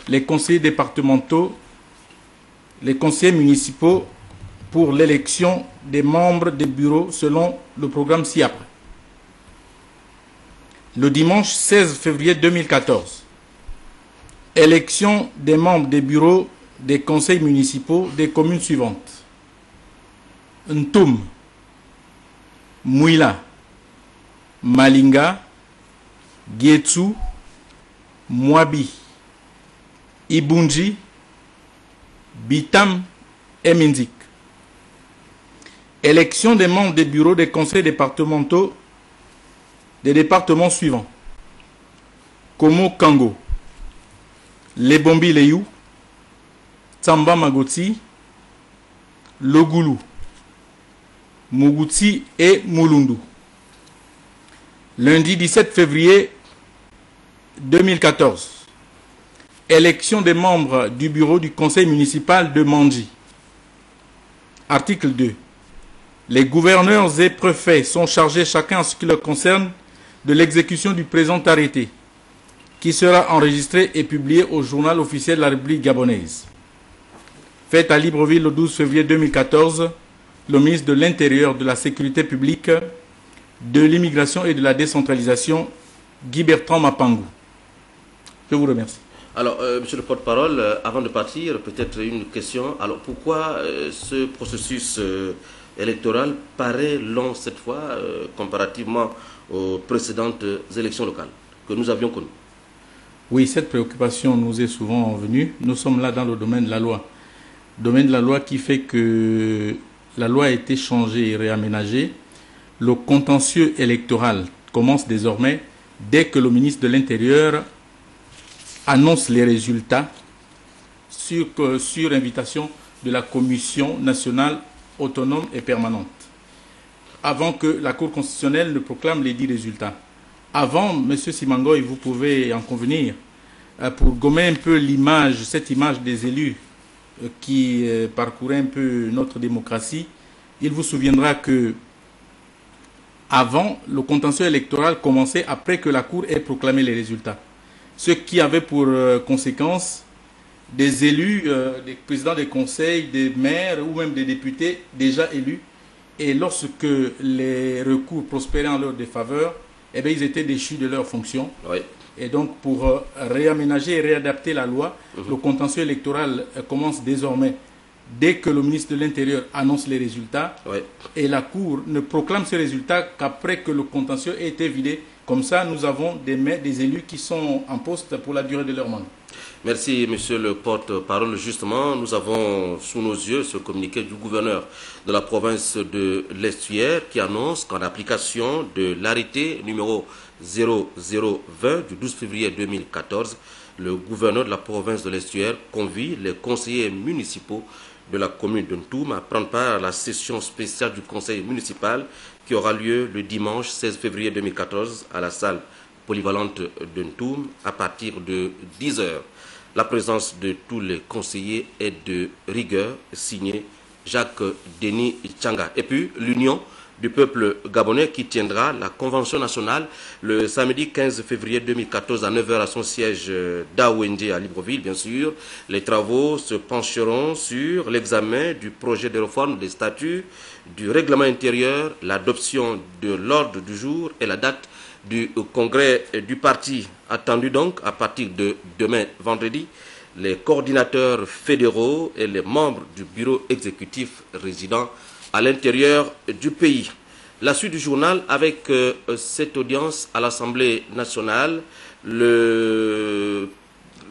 les conseillers départementaux, les conseillers municipaux pour l'élection des membres des bureaux selon le programme ci-après. Le dimanche 16 février 2014, élection des membres des bureaux des conseils municipaux des communes suivantes: Ntoum, Mouila, Malinga, Gietsu, Mwabi, Ibunji, Bitam et Minzik. Élection des membres des bureaux des conseils départementaux des départements suivants: Komo Kango, Lebombi Leyou, Tsamba Magoti, Logulu, Muguti et Mulundu. Lundi 17 février 2014. Élection des membres du bureau du conseil municipal de Mandji. Article 2. Les gouverneurs et préfets sont chargés chacun en ce qui leur concerne de l'exécution du présent arrêté, qui sera enregistré et publié au journal officiel de la République gabonaise. Fait à Libreville le 12 février 2014, le ministre de l'Intérieur, de la Sécurité publique, de l'immigration et de la décentralisation, Guy Bertrand Mapangou. Je vous remercie. Alors, monsieur le porte-parole, avant de partir, peut-être une question. Alors, pourquoi ce processus électoral paraît long cette fois, comparativement aux précédentes élections locales que nous avions connues? Oui, cette préoccupation nous est souvent venue. Nous sommes là dans le domaine de la loi. Domaine de la loi qui fait que la loi a été changée et réaménagée. Le contentieux électoral commence désormais dès que le ministre de l'Intérieur annonce les résultats sur invitation de la Commission nationale autonome et permanente, avant que la Cour constitutionnelle ne proclame les 10 résultats. Avant, M. Simangoy, vous pouvez en convenir, pour gommer un peu l'image, cette image des élus qui parcouraient un peu notre démocratie, il vous souviendra que avant, le contentieux électoral commençait après que la Cour ait proclamé les résultats. Ce qui avait pour conséquence des élus, des présidents des conseils, des maires ou même des députés déjà élus. Et lorsque les recours prospéraient en leur défaveur, eh bien, ils étaient déchus de leurs fonctions. Oui. Et donc, pour réaménager et réadapter la loi, le contentieux électoral commence désormais dès que le ministre de l'Intérieur annonce les résultats. Oui. Et la Cour ne proclame ces résultats qu'après que le contentieux ait été vidé. Comme ça, nous avons des élus qui sont en poste pour la durée de leur mandat. Merci, monsieur le porte-parole. Justement, nous avons sous nos yeux ce communiqué du gouverneur de la province de l'Estuaire qui annonce qu'en application de l'arrêté numéro 0020 du 12 février 2014, le gouverneur de la province de l'Estuaire convie les conseillers municipaux de la commune de Ntoum à prendre part à la session spéciale du conseil municipal qui aura lieu le dimanche 16 février 2014 à la salle polyvalente de Ntoum à partir de 10 h. La présence de tous les conseillers est de rigueur, signé Jacques Denis Tchanga. Et puis l'Union du peuple gabonais qui tiendra la convention nationale le samedi 15 février 2014 à 9h à son siège d'Awende à Libreville, bien sûr. Les travaux se pencheront sur l'examen du projet de réforme des statuts, du règlement intérieur, l'adoption de l'ordre du jour et la date du congrès du parti. Attendu donc à partir de demain vendredi, les coordinateurs fédéraux et les membres du bureau exécutif résidant à l'intérieur du pays. La suite du journal avec cette audience à l'Assemblée nationale, le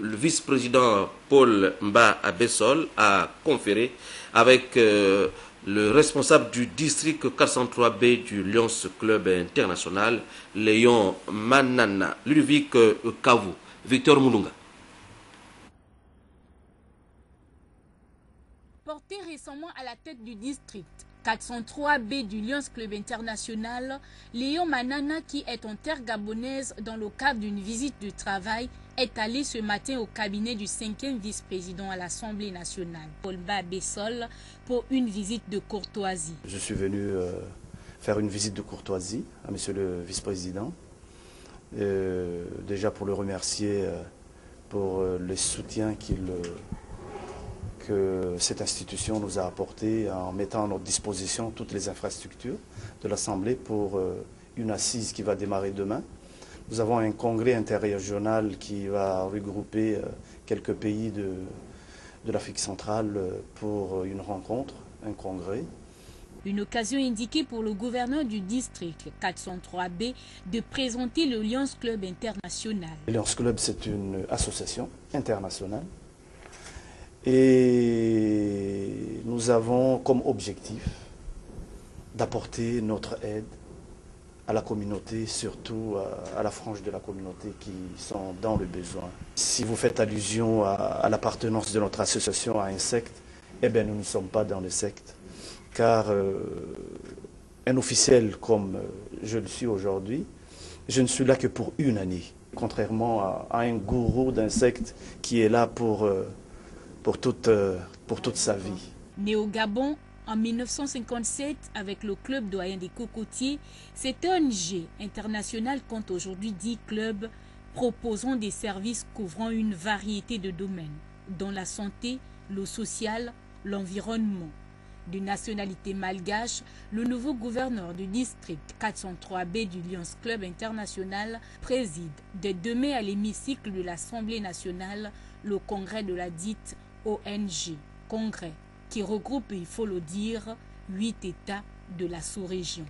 vice-président Paul Mba Abessol a conféré avec le responsable du district 403B du Lions Club International, Léon Manana, Ludovic Kavu, Victor Moulunga. Porté récemment à la tête du district 403B du Lions Club International, Léon Manana, qui est en terre gabonaise dans le cadre d'une visite de travail, est allé ce matin au cabinet du 5e vice-président à l'Assemblée nationale, Paul Mba Abessol, pour une visite de courtoisie. Je suis venu faire une visite de courtoisie à monsieur le vice-président, déjà pour le remercier pour le soutien que cette institution nous a apporté en mettant à notre disposition toutes les infrastructures de l'Assemblée pour une assise qui va démarrer demain. Nous avons un congrès interrégional qui va regrouper quelques pays de l'Afrique centrale pour une rencontre, un congrès. Une occasion indiquée pour le gouverneur du district 403B de présenter le Lions Club International. Le Lions Club, c'est une association internationale. Et nous avons comme objectif d'apporter notre aide à la communauté, surtout à la frange de la communauté qui sont dans le besoin. Si vous faites allusion à l'appartenance de notre association à un secte, eh bien nous ne sommes pas dans le secte, car un officiel comme je le suis aujourd'hui, je ne suis là que pour une année, contrairement à un gourou d'un secte qui est là pour toute sa vie. Né au Gabon en 1957 avec le club doyen des cocotiers, cette ONG internationale compte aujourd'hui 10 clubs proposant des services couvrant une variété de domaines, dont la santé, le social, l'environnement. De nationalité malgache, le nouveau gouverneur du district 403B du Lions Club International préside dès demain à l'hémicycle de l'Assemblée nationale le congrès de la dite ONG, congrès qui regroupe, il faut le dire, 8 États de la sous-région.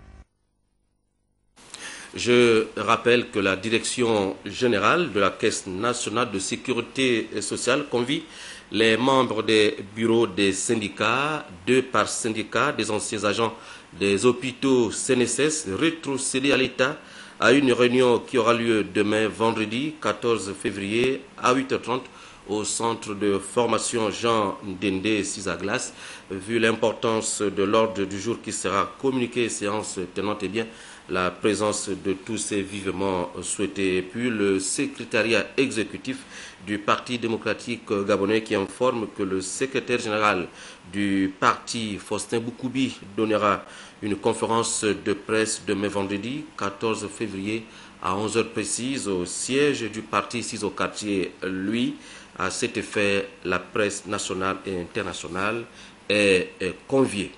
Je rappelle que la direction générale de la Caisse nationale de sécurité sociale convie les membres des bureaux des syndicats, 2 par syndicat, des anciens agents des hôpitaux CNSS rétrocédés à l'État à une réunion qui aura lieu demain vendredi 14 février à 8h30 au centre de formation Jean Ndende Cisaglas. Vu l'importance de l'ordre du jour qui sera communiqué, séance tenante, eh bien, la présence de tous est vivement souhaitée. Et puis le secrétariat exécutif du Parti démocratique gabonais qui informe que le secrétaire général du parti, Faustin Boukoubi, donnera une conférence de presse demain vendredi 14 février à 11h précises au siège du parti ici au quartier Louis. À cet effet, la presse nationale et internationale est conviée.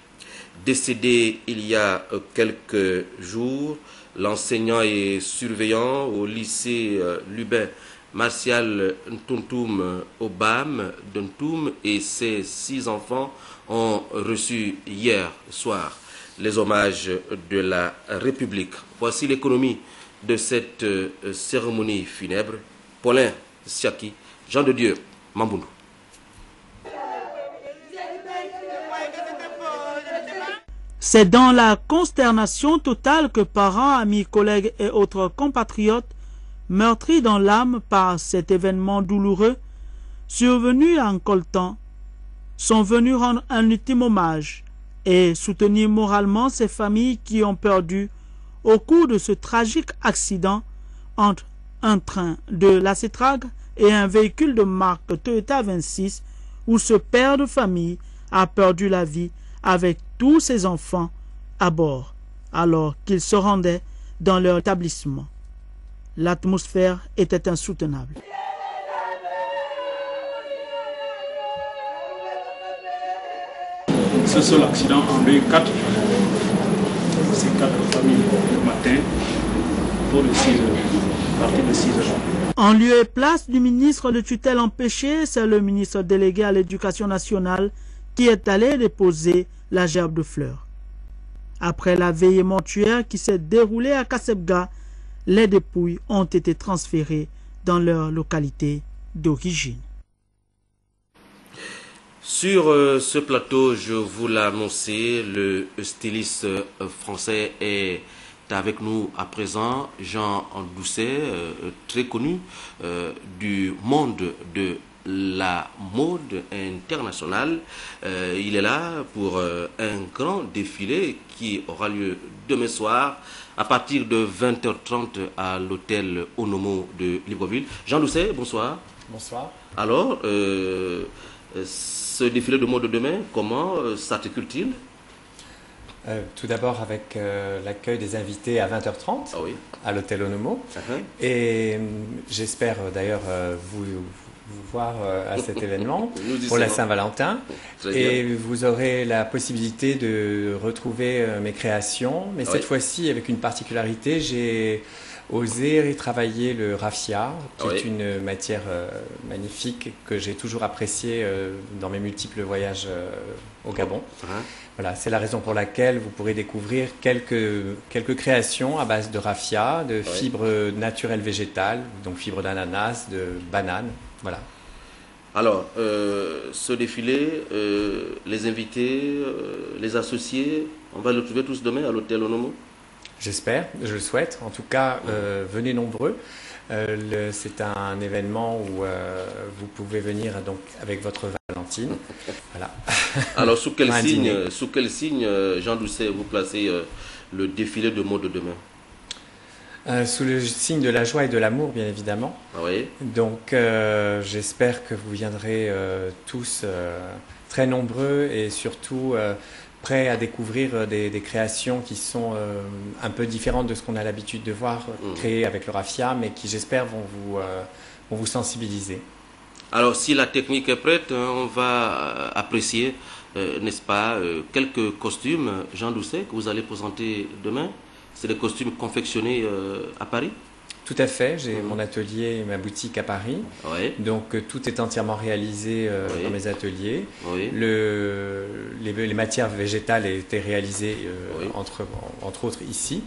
Décédé il y a quelques jours, l'enseignant et surveillant au lycée Lubin Martial Ntuntum Obam Ntuntum et ses 6 enfants ont reçu hier soir les hommages de la République. Voici l'économie de cette cérémonie funèbre. Paulin Siaki, Jean de Dieu, Mamboundou. C'est dans la consternation totale que parents, amis, collègues et autres compatriotes, meurtris dans l'âme par cet événement douloureux, survenu en coltan, sont venus rendre un ultime hommage et soutenir moralement ces familles qui ont perdu, au cours de ce tragique accident, entre un train de la CETRAG et un véhicule de marque Toyota 26, où ce père de famille a perdu la vie avec tous ses enfants à bord. alors qu'ils se rendaient dans leur établissement. L'atmosphère était insoutenable. Ce seul accident en eu 4. Ces 4 familles le matin pour le 6 heures, à partir de 6 heures. En lieu et place du ministre de tutelle empêché, c'est le ministre délégué à l'éducation nationale qui est allé déposer la gerbe de fleurs. Après la veillée mortuaire qui s'est déroulée à Kassebga, les dépouilles ont été transférées dans leur localité d'origine. Sur ce plateau, je vous l'ai annoncé, le styliste français est avec nous à présent, Jean Doucet, très connu du monde de la mode internationale. Il est là pour un grand défilé qui aura lieu demain soir à partir de 20h30 à l'hôtel Onomo de Libreville. Jean Doucet, bonsoir. Bonsoir. Alors, ce défilé de mode de demain, comment s'articule-t-il? Tout d'abord avec l'accueil des invités à 20h30 à l'hôtel Onomo. Et j'espère d'ailleurs vous voir à cet événement pour la Saint-Valentin. Et vous aurez la possibilité de retrouver mes créations. Mais cette fois-ci, avec une particularité, j'ai osé retravailler le raffia, qui est une matière magnifique que j'ai toujours appréciée dans mes multiples voyages au Gabon. Voilà, c'est la raison pour laquelle vous pourrez découvrir quelques créations à base de raffia, de fibres naturelles végétales, donc fibres d'ananas, de bananes. Voilà. Alors, ce défilé, les invités, les associés, on va le trouver tous demain à l'hôtel Onomo? J'espère, je le souhaite. En tout cas, venez nombreux. C'est un événement où vous pouvez venir donc avec votre Valentine. Voilà. Alors, sous quel signe, Jean Doucet, vous placez le défilé de mode de demain? Sous le signe de la joie et de l'amour, bien évidemment. Donc, j'espère que vous viendrez tous très nombreux et surtout prêts à découvrir des créations qui sont un peu différentes de ce qu'on a l'habitude de voir créées avec le raffia, mais qui, j'espère, vont vous sensibiliser. Alors, si la technique est prête, on va apprécier, n'est-ce pas, quelques costumes, Jean Doucet, que vous allez présenter demain. C'est des costumes confectionnés à Paris? Tout à fait, j'ai mon atelier et ma boutique à Paris. Donc tout est entièrement réalisé dans mes ateliers. Les matières végétales étaient réalisées entre autres ici.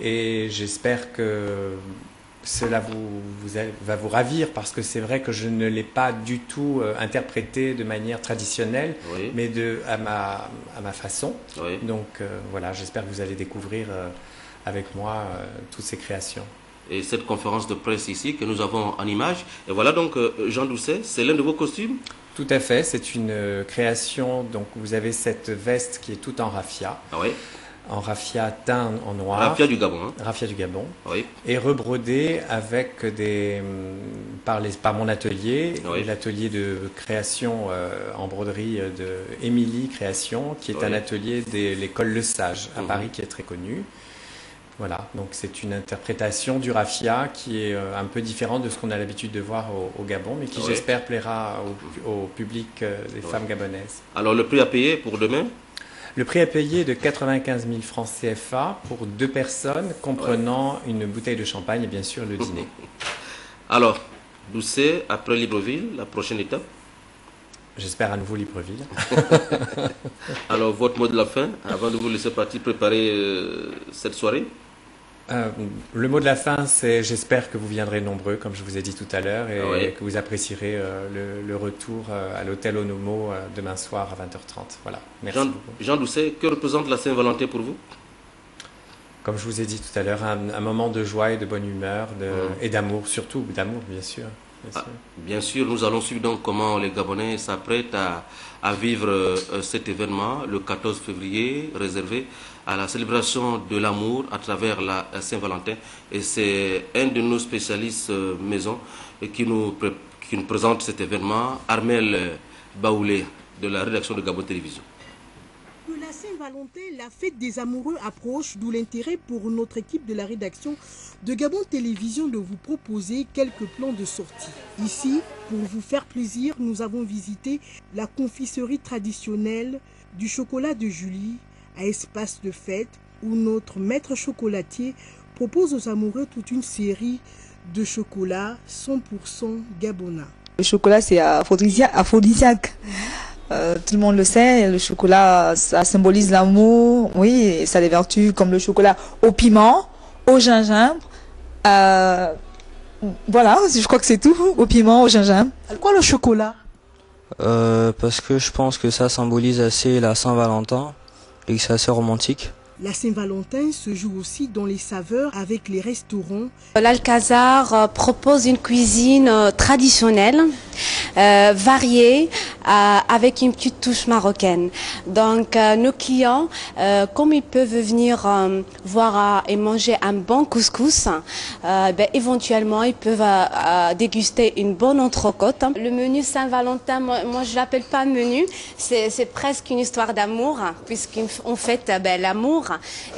Et j'espère que cela va vous ravir, parce que c'est vrai que je ne l'ai pas du tout interprété de manière traditionnelle, mais à ma façon. Donc voilà, j'espère que vous allez découvrir avec moi toutes ces créations. Et cette conférence de presse ici que nous avons en image, et voilà donc Jean Doucet, c'est l'un de vos costumes? Tout à fait, c'est une création. Donc vous avez cette veste qui est toute en raffia. En raffia teint en noir. Raffia du Gabon. Raffia du Gabon. Et rebrodée avec par mon atelier, l'atelier de création en broderie de Émilie Création, qui est un atelier de l'école Le Sage à Paris, qui est très connu. Voilà, donc c'est une interprétation du raffia qui est un peu différente de ce qu'on a l'habitude de voir au Gabon, mais qui j'espère plaira au public des femmes gabonaises. Alors le prix à payer pour demain? Le prix à payer est de 95 000 francs CFA pour 2 personnes, comprenant une bouteille de champagne et bien sûr le dîner. Alors, Doucet, après Libreville, la prochaine étape? J'espère à nouveau Libreville. Alors, votre mot de la fin, avant de vous laisser partir préparer cette soirée? Le mot de la fin, c'est j'espère que vous viendrez nombreux, comme je vous ai dit tout à l'heure, et que vous apprécierez le retour à l'hôtel Onomo demain soir à 20h30. Voilà. Merci beaucoup. Jean Doucet, que représente la Saint-Valentin pour vous? Comme je vous ai dit tout à l'heure, un moment de joie et de bonne humeur et d'amour, surtout d'amour, bien sûr. Bien sûr, nous allons suivre donc comment les Gabonais s'apprêtent à vivre cet événement le 14 février, réservé à la célébration de l'amour à travers la Saint-Valentin. Et c'est un de nos spécialistes maison qui nous présente cet événement, Armel Baoulé, de la rédaction de Gabon Télévision. Pour la Saint-Valentin, Saint-Valentin, la fête des amoureux approche, d'où l'intérêt pour notre équipe de la rédaction de Gabon Télévision de vous proposer quelques plans de sortie. Ici, pour vous faire plaisir, nous avons visité la confiserie traditionnelle du chocolat de Julie à Espace de Fête, où notre maître chocolatier propose aux amoureux toute une série de chocolats 100% gabonais. Le chocolat, c'est aphrodisiaque. Tout le monde le sait, le chocolat, ça symbolise l'amour, oui, et ça a des vertus comme le chocolat au piment, au gingembre. Voilà, je crois que c'est tout, au piment, au gingembre. Pourquoi le chocolat? Parce que je pense que ça symbolise assez la Saint-Valentin et que c'est assez romantique. La Saint-Valentin se joue aussi dans les saveurs avec les restaurants. L'Alcazar propose une cuisine traditionnelle, variée, avec une petite touche marocaine. Donc nos clients, comme ils peuvent venir voir et manger un bon couscous, éventuellement ils peuvent déguster une bonne entrecôte. Le menu Saint-Valentin, moi je l'appelle pas menu, c'est presque une histoire d'amour, puisqu'on fête l'amour.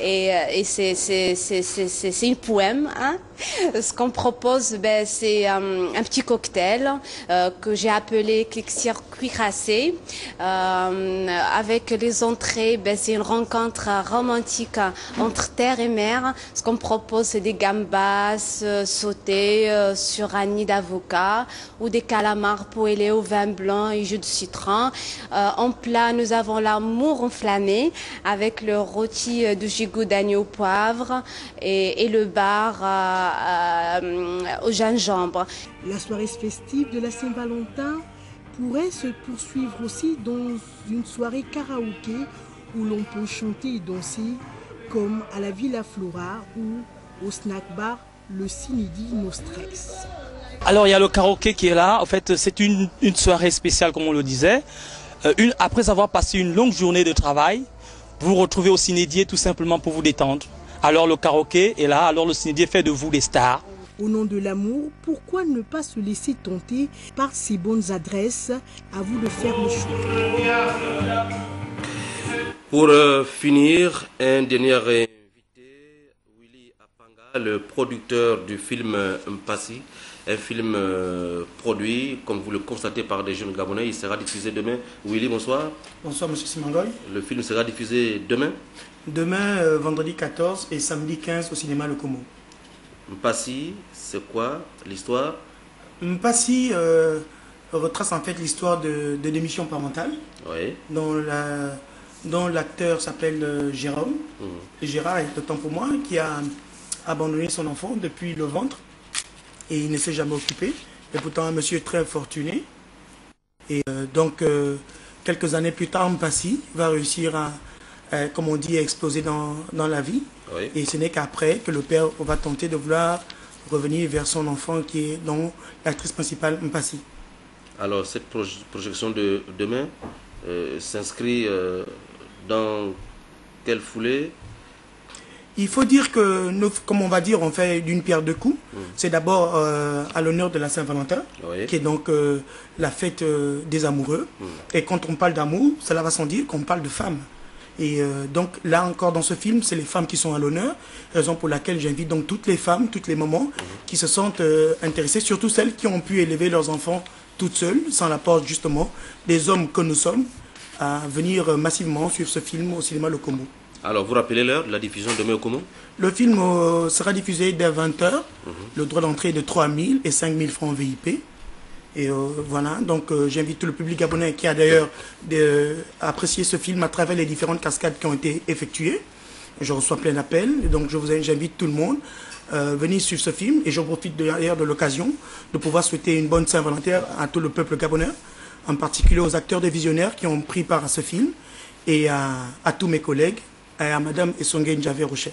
Et c'est une poème. Hein. Ce qu'on propose, c'est un petit cocktail que j'ai appelé Clixir cuirassé. Avec les entrées, c'est une rencontre romantique entre terre et mer. Ce qu'on propose, c'est des gambas sautés sur un nid d'avocat ou des calamars poêlés au vin blanc et jus de citron. En plat, nous avons l'amour enflammé avec le rôti de gigot d'agneau au poivre et le bar au gingembre. La soirée festive de la Saint-Valentin pourrait se poursuivre aussi dans une soirée karaoké où l'on peut chanter et danser comme à la Villa Flora ou au snack bar le Cinedi No Stress. Alors il y a le karaoké qui est là. En fait, c'est une soirée spéciale comme on le disait. Après avoir passé une longue journée de travail, vous vous retrouvez au Cinédier tout simplement pour vous détendre. Alors le karaoké est là, alors le Cinédier fait de vous les stars. Au nom de l'amour, pourquoi ne pas se laisser tenter par ces bonnes adresses? À vous de faire le choix. Pour finir, un dernier invité, Willy Apanga, le producteur du film Mpassi. Un film produit, comme vous le constatez, par des jeunes Gabonais. Il sera diffusé demain. Willy, bonsoir. Bonsoir, monsieur Simangoy. Le film sera diffusé demain? Demain, vendredi 14 et samedi 15 au cinéma Le Como. Mpassi, c'est quoi l'histoire? Mpassi retrace en fait l'histoire de démission parentale. Oui. Dont l'acteur s'appelle Jérôme. Et Gérard est autant pour moi qui a abandonné son enfant depuis le ventre. Et il ne s'est jamais occupé. Et pourtant, un monsieur très fortuné. Et donc, quelques années plus tard, Mpassi va réussir à, comme on dit, à exploser dans la vie. Oui. Et ce n'est qu'après que le père va tenter de vouloir revenir vers son enfant qui est donc l'actrice principale, Mpassi. Alors, cette projection de demain s'inscrit dans quelle foulée? Il faut dire que nous, comme on va dire, on fait d'une pierre deux coups. C'est d'abord à l'honneur de la Saint-Valentin, oui, qui est donc la fête des amoureux. Et quand on parle d'amour, cela va sans dire qu'on parle de femmes. Et donc là encore dans ce film, c'est les femmes qui sont à l'honneur, raison pour laquelle j'invite donc toutes les femmes, toutes les mamans qui se sentent intéressées, surtout celles qui ont pu élever leurs enfants toutes seules, sans l'apport justement des hommes que nous sommes, à venir massivement suivre ce film au cinéma Le Como. Alors, vous rappelez l'heure de la diffusion demain au Como? Le film sera diffusé dès 20h. Le droit d'entrée est de 3 000 et 5 000 francs VIP. Et voilà, donc j'invite tout le public gabonais qui a d'ailleurs apprécié ce film à travers les différentes cascades qui ont été effectuées. Je reçois plein d'appels, donc j'invite tout le monde à venir suivre ce film. Et je profite d'ailleurs de l'occasion de pouvoir souhaiter une bonne Saint-Valentin à tout le peuple gabonais, en particulier aux acteurs des visionnaires qui ont pris part à ce film, et à tous mes collègues, à Madame Essongue Ndjavé Rocher.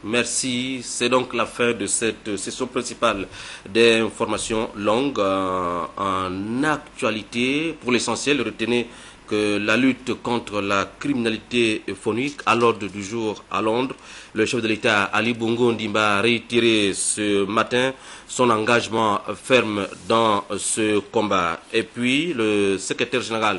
Merci. C'est donc la fin de cette session principale d'informations longues en actualité. Pour l'essentiel, retenez que la lutte contre la criminalité phonique à l'ordre du jour à Londres. Le chef de l'État Ali Bongo Ndimba a réitéré ce matin son engagement ferme dans ce combat. Et puis le secrétaire général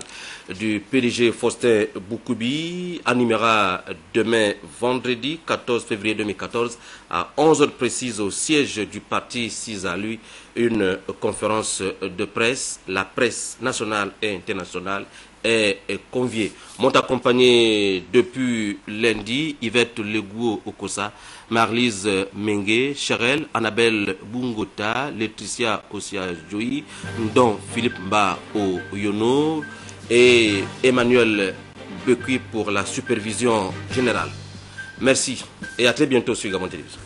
du PDG Faustin Boukoubi animera demain vendredi 14 février 2014 à 11h précises au siège du parti 6 à lui une conférence de presse. La presse nationale et internationale est conviée. M'ont accompagné depuis lundi Yvette Legou Okosa, Marlise Mengue, Cherel, Annabelle Bungota, Laetitia Osia Joui, Ndon Philippe Mba Oyono et Emmanuel Bekui pour la supervision générale. Merci et à très bientôt sur Gabon Télévision.